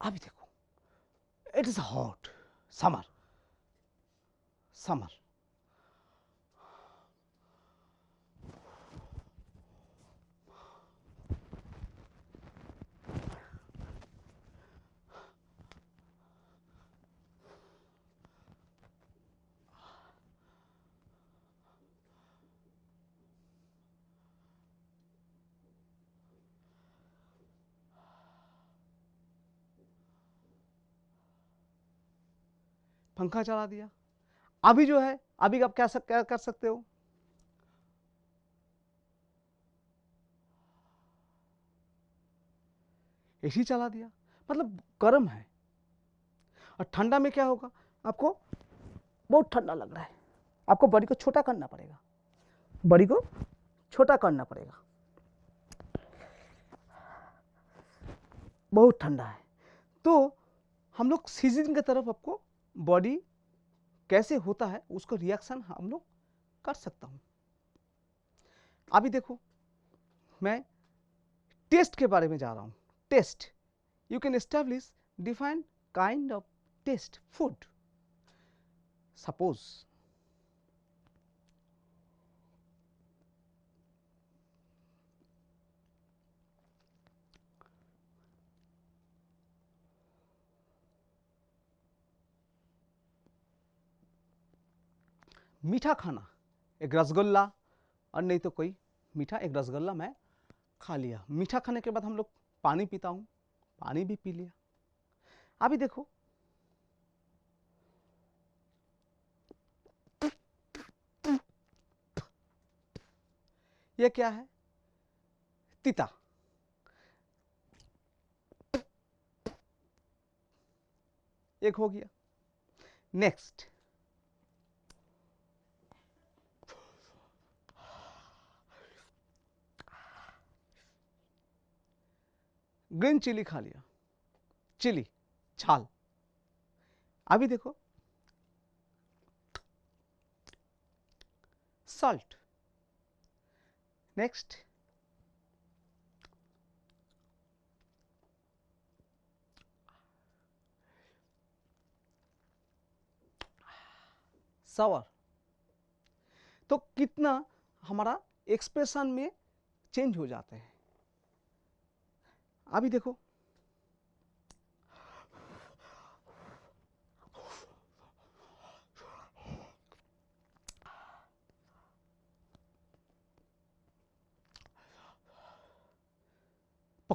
Speaker 1: अभी देखो it is hot summer, summer, पंखा चला दिया। अभी जो है, अभी आप क्या कर सकते हो, एसी चला दिया, मतलब गर्म है। और ठंडा में क्या होगा, आपको बहुत ठंडा लग रहा है, आपको बॉडी को छोटा करना पड़ेगा, बॉडी को छोटा करना पड़ेगा, बहुत ठंडा है। तो हम लोग सीजन की तरफ आपको बॉडी कैसे होता है उसको रिएक्शन हम लोग कर सकता हूं। अभी देखो मैं टेस्ट के बारे में जा रहा हूं। Taste, you can establish define kind of taste food. Suppose मीठा खाना, एक रसगुल्ला और नहीं तो कोई मीठा, एक रसगुल्ला मैं खा लिया। मीठा खाने के बाद हम लोग पानी पीता हूं, पानी भी पी लिया। अभी देखो ये क्या है, तीता, एक हो गया। नेक्स्ट ग्रीन चिली खा लिया, चिली छाल। अभी देखो सॉल्ट। नेक्स्ट सावर। तो कितना हमारा एक्सप्रेशन में चेंज हो जाते हैं। अभी देखो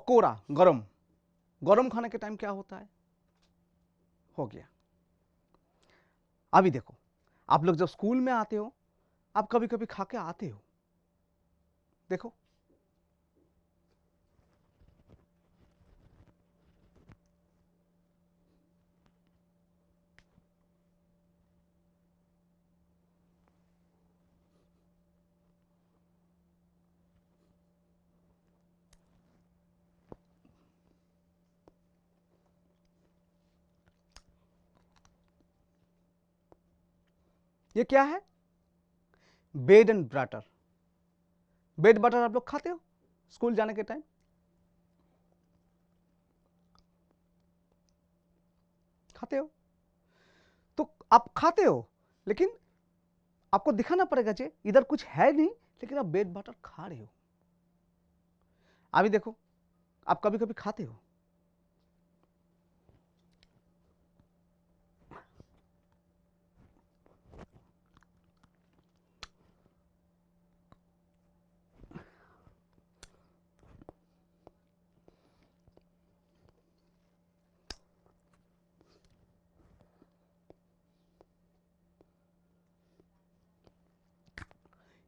Speaker 1: पकोड़ा गरम, गरम खाने के टाइम क्या होता है, हो गया। अभी देखो, आप लोग जब स्कूल में आते हो, आप कभी कभी खा के आते हो, देखो ये क्या है, bread and butter. Bread butter आप लोग खाते हो स्कूल जाने के टाइम, खाते हो, तो आप खाते हो, लेकिन आपको दिखाना पड़ेगा जे इधर कुछ है नहीं, लेकिन आप ब्रेड बटर खा रहे हो। अभी देखो, आप कभी कभी खाते हो,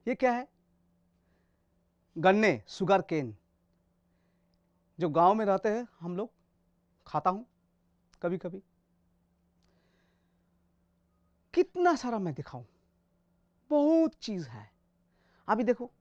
Speaker 1: ये क्या है, गन्ने, शुगर केन, जो गांव में रहते हैं हम लोग, खाता हूं कभी कभी। कितना सारा मैं दिखाऊं, बहुत चीज है। अभी देखो,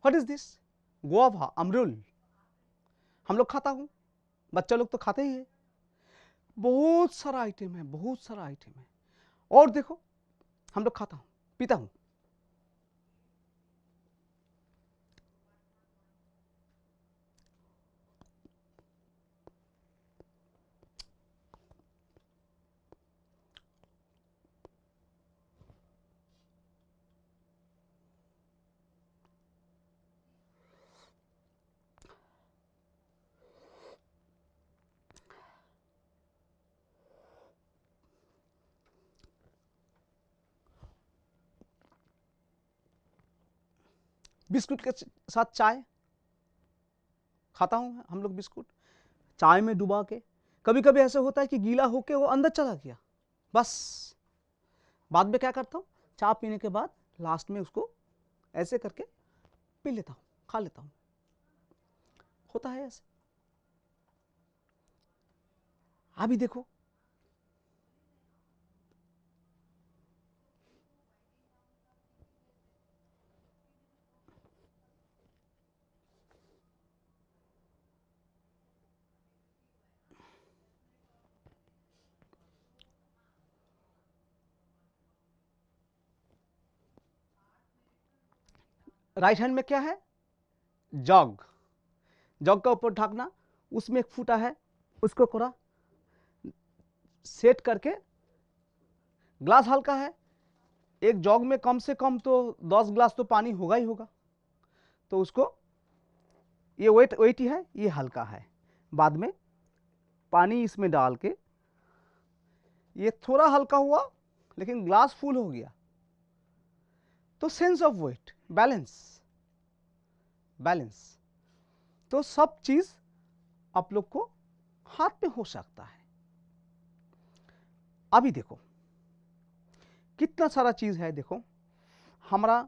Speaker 1: व्हाट इज दिस, गुआवा, अमरुल, हम लोग खाता हूं, बच्चा लोग तो खाते ही है। बहुत सारा आइटम है, बहुत सारा आइटम है। और देखो, हम लोग खाता हूं, पीता हूं। बिस्कुट के साथ चाय खाता हूं हम लोग, बिस्कुट चाय में डुबा के। कभी कभी ऐसा होता है कि गीला होके वो अंदर चला गया, बस बाद में क्या करता हूं, चाय पीने के बाद लास्ट में उसको ऐसे करके पी लेता हूं, खा लेता हूं, होता है ऐसे। अभी देखो, राइट हैंड में क्या है, जग, जग का ऊपर ढकना, उसमें एक फूटा है, उसको थोड़ा सेट करके, ग्लास हल्का है, एक जग में कम से कम तो 10 ग्लास तो पानी होगा ही होगा, तो उसको, ये वेट ही है, ये हल्का है, बाद में पानी इसमें डाल के, ये थोड़ा हल्का हुआ लेकिन ग्लास फुल हो गया, तो sense of weight, balance, balance, तो सब चीज आप लोग को हाथ में हो सकता है। अभी देखो कितना सारा चीज है, देखो हमारा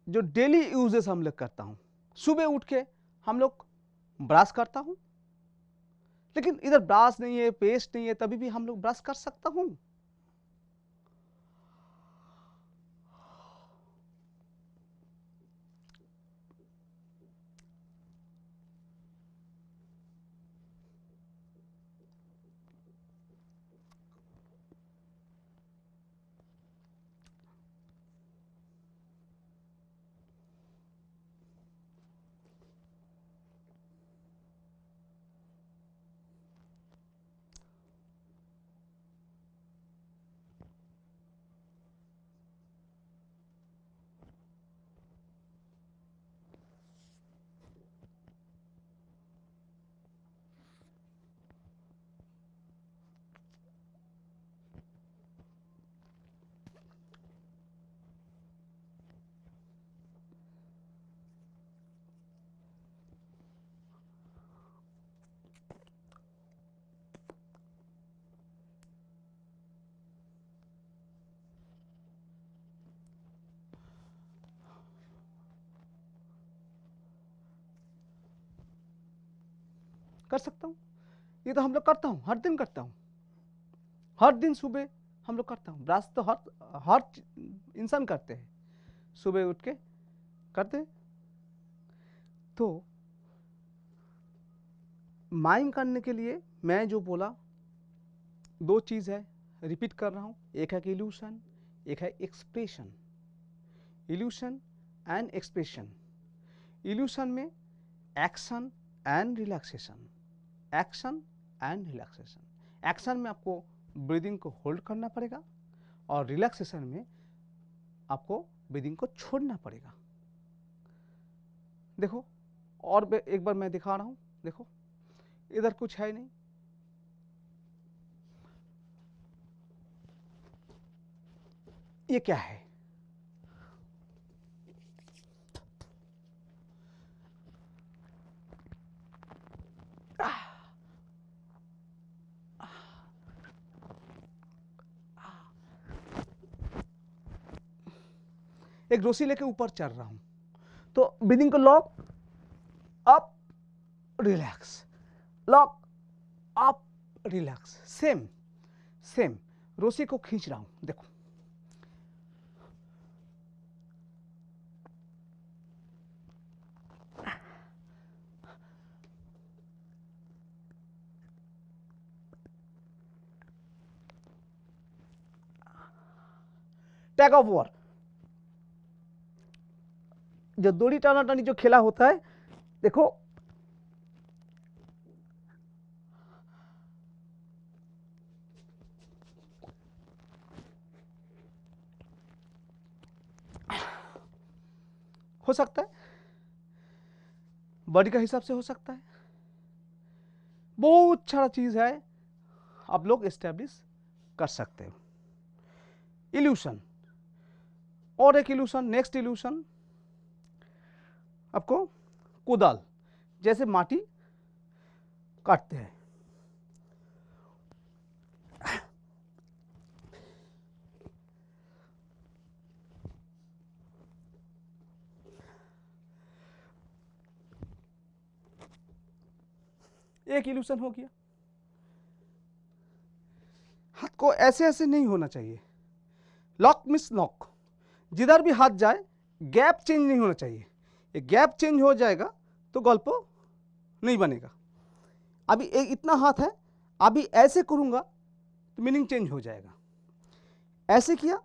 Speaker 1: जो डेली यूजेस हम लोग करता हूं, सुबह उठ के हम लोग ब्रश करता हूं, लेकिन इधर ब्रश नहीं है, पेस्ट नहीं है, तभी भी हम लोग ब्रश कर सकता हूं। कर सकता हूँ। ये तो हम लोग करता हूँ, हर दिन करता हूँ, हर दिन सुबह हम लोग करता हूँ। ब्रश तो हर इंसान करते हैं, सुबह उठ के करते हैं। तो माइम करने के लिए मैं जो बोला, दो चीज़ है, रिपीट कर रहा हूँ, एक है इल्यूशन, एक है expression. Illusion and expression. Illusion में action and relaxation, action and relaxation. Action में आपको ब्रीदिंग को होल्ड करना पड़ेगा और रिलैक्सेशन में आपको ब्रीदिंग को छोड़ना पड़ेगा। देखो, और एक बार मैं दिखा रहा हूँ। देखो, इधर कुछ है नहीं, ये क्या है? एक रस्सी लेके ऊपर चढ़ रहा हूं, तो ब्रीदिंग को lock up relax, lock up relax, same same. रस्सी को खींच रहा हूं, देखो, टैग ऑफ वॉर। जो दोड़ी टाना टानी जो खेला होता है, देखो, हो सकता है बॉडी का हिसाब से हो सकता है, बहुत सारा चीज है, आप लोग एस्टेब्लिश कर सकते हो। इल्यूशन, और एक इल्यूशन, नेक्स्ट इल्यूशन, आपको कुदाल जैसे माटी काटते हैं, एक इल्यूशन हो गया। हाथ को ऐसे ऐसे नहीं होना चाहिए, लॉक मिस लॉक, जिधर भी हाथ जाए गैप चेंज नहीं होना चाहिए। ये गैप चेंज हो जाएगा तो गल्प नहीं बनेगा। अभी एक इतना हाथ है, अभी ऐसे करूंगा तो मीनिंग चेंज हो जाएगा। ऐसे किया,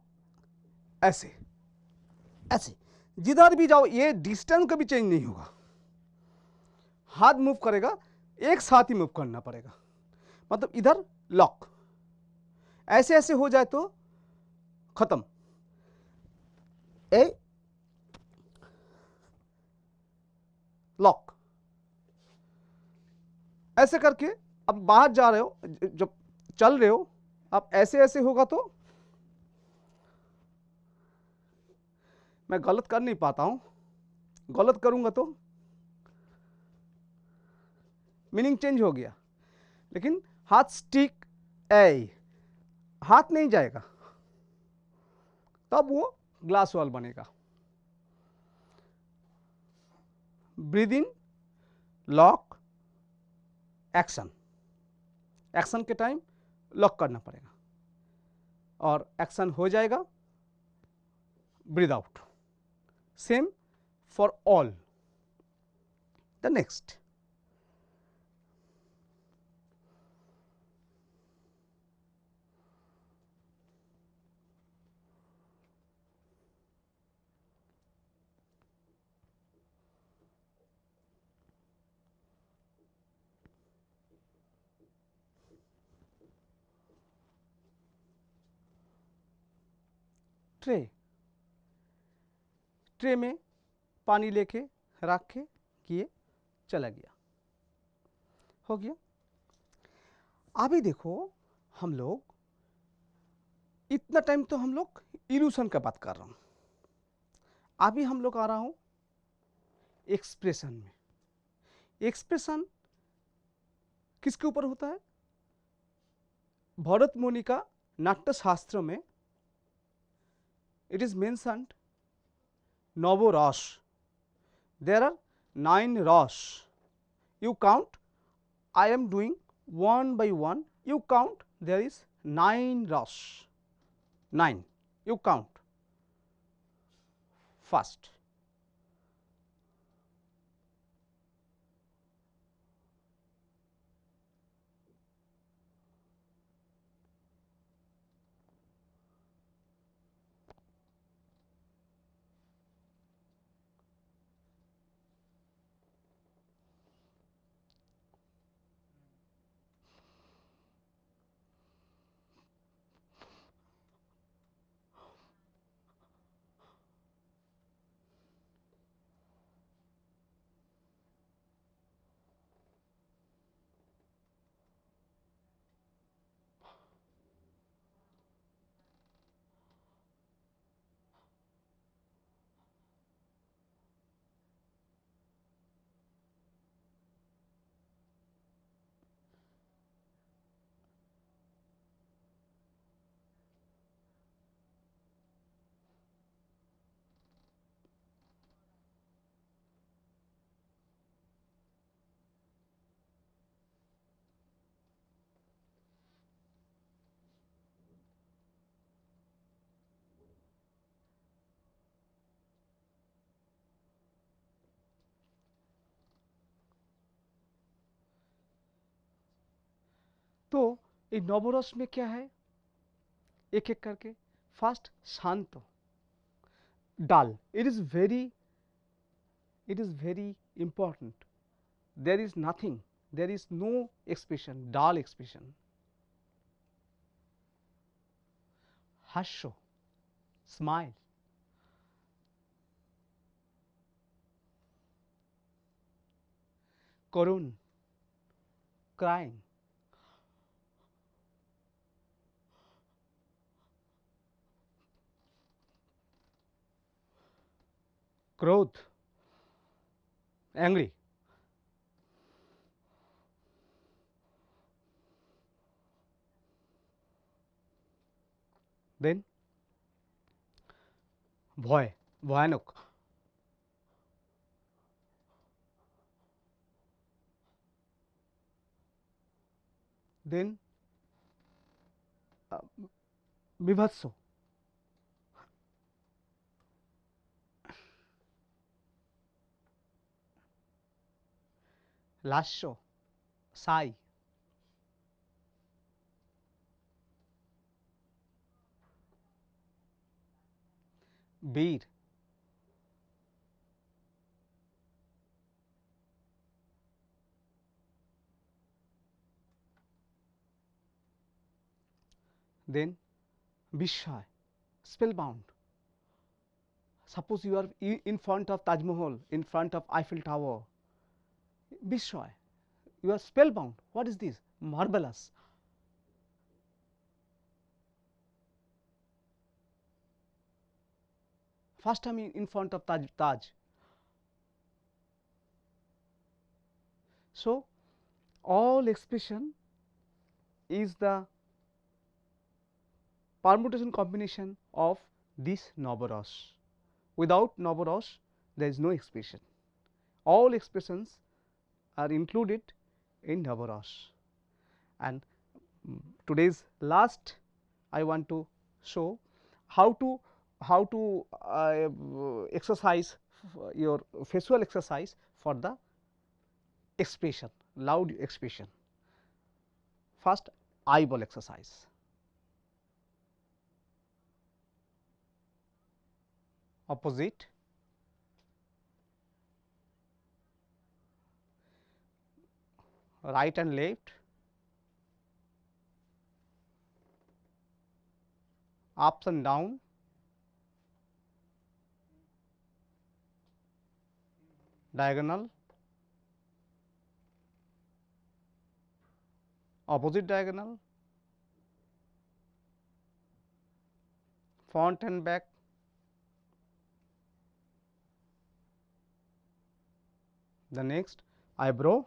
Speaker 1: ऐसे ऐसे, जिधर भी जाओ ये डिस्टेंस कभी चेंज नहीं होगा। हाथ मूव करेगा, एक साथ ही मूव करना पड़ेगा। मतलब इधर लॉक, ऐसे ऐसे हो जाए तो खत्म। ए लॉक, ऐसे करके अब बाहर जा रहे हो, जब चल रहे हो, अब ऐसे ऐसे होगा तो मैं गलत कर नहीं पाता हूं, गलत करूंगा तो मीनिंग चेंज हो गया। लेकिन हाथ स्टिक, ए हाथ नहीं जाएगा, तब वो ग्लास वॉल बनेगा। Breathe in, lock, action, action के टाइम लॉक करना पड़ेगा और एक्शन हो जाएगा, breathe out. Same for all. The next, tray, tray में पानी लेके रख के किए, चला गया, हो गया। अभी देखो, हम लोग इतना टाइम तो हम लोग इल्यूशन का बात कर रहा हूं, अभी हम लोग आ रहा हूं एक्सप्रेशन में। एक्सप्रेशन किसके ऊपर होता है? भरत मुनि का नाट्य शास्त्र में it is mentioned Navo Rash. There are 9 Rash. You count, I am doing one by one. You count, there is 9 rows, 9, you count first. तो ये नवरस में क्या है, एक एक करके। फर्स्ट शांत, डाल, it is very important. There is nothing, there is no expression, dull expression. Hasho, smile. Karun, crying. Krodh, angry. Then bhoy, bhayanok. Then bibhatso, lasho, sai. Beer, then Bishay, spellbound. Suppose you are in front of Taj Mahal, in front of Eiffel Tower. Bishay, you are spellbound. What is this? Marvelous. First time in front of Taj. So, all expression is the permutation combination of this Navaras. Without Navaras, there is no expression. All expressions are included in Navaras. And today's last, I want to show how to exercise your facial exercise for the expression, loud expression. First, eyeball exercise. Opposite, right and left, ups and down, diagonal, opposite diagonal, front and back, the next eyebrow,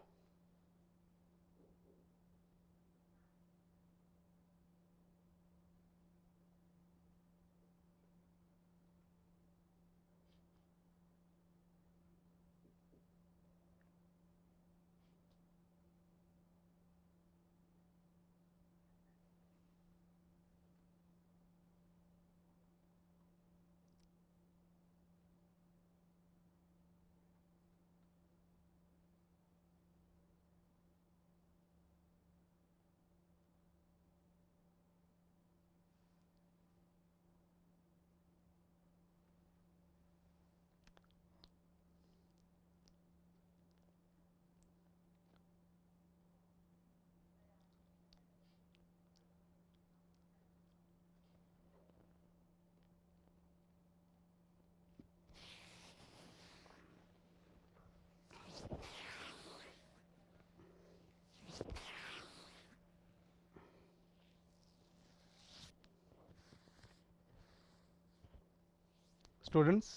Speaker 1: students,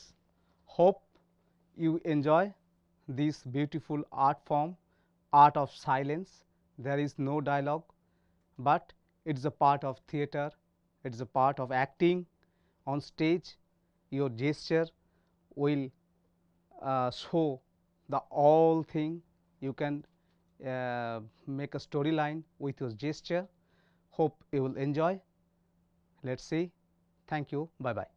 Speaker 1: hope you enjoy this beautiful art form, art of silence. There is no dialogue, but it is a part of theater, it is a part of acting on stage. Your gesture will show the all thing. You can make a storyline with your gesture. Hope you will enjoy. Let's see. Thank you. Bye bye.